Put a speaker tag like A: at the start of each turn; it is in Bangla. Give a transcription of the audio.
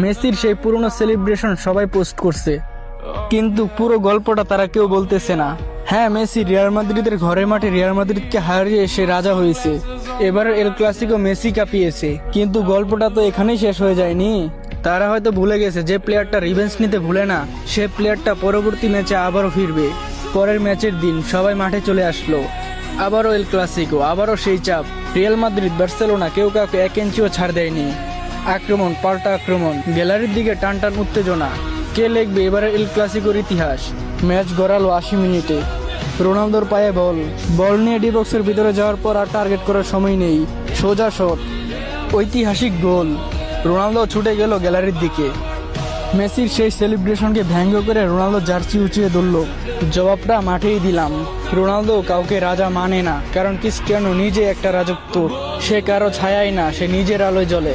A: মেসির সেই পুরনো সেলিব্রেশন সবাই পোস্ট করছে, কিন্তু পুরো গল্পটা তারা কেউ বলতেছে না। হ্যাঁ, মেসি রিয়াল মাদ্রিদের ঘরের মাঠে রিয়াল মাদ্রিদকে হারিয়ে সে রাজা হয়েছে। এবার এল ক্লাসিকো মেসি কাঁপিয়েছে, কিন্তু গল্পটা তো এখানেই শেষ হয়ে যায়নি। তারা হয়তো ভুলে গেছে যে প্লেয়ারটা রিভেঞ্জ নিতে ভুলে না, সে প্লেয়ারটা পরবর্তী ম্যাচে আবারও ফিরবে। পরের ম্যাচের দিন সবাই মাঠে চলে আসলো, আবারও এল ক্লাসিকো, আবারও সেই চাপ। রিয়াল মাদ্রিদ, বার্সেলোনা কেউ কাউকে 1 ইঞ্চিও ছাড় দেয়নি। আক্রমণ পাল্টা আক্রমণ, গ্যালারির দিকে টান টান উত্তেজনা। কে লিখবে এবারে এল ক্লাসিকোর ইতিহাস? ম্যাচ গড়ালো 80 মিনিটে। রোনালদোর পায়ে বল নিয়ে ডি বক্সের ভিতরে যাওয়ার পর আর টার্গেট করার সময় নেই, সোজা শট, ঐতিহাসিক গোল। রোনালদো ছুটে গেল গ্যালারির দিকে। মেসির সেই সেলিব্রেশনকে ব্যঙ্গ করে রোনালদো জার্সি উঁচিয়ে ধরল, জবাবটা মাঠেই দিলাম। রোনালদো কাউকে রাজা মানে না, কারণ ক্রিস্টিয়ানো নিজে একটা রাজত্ব। সে কারো ছায়াই না, সে নিজের আলোয় জ্বলে।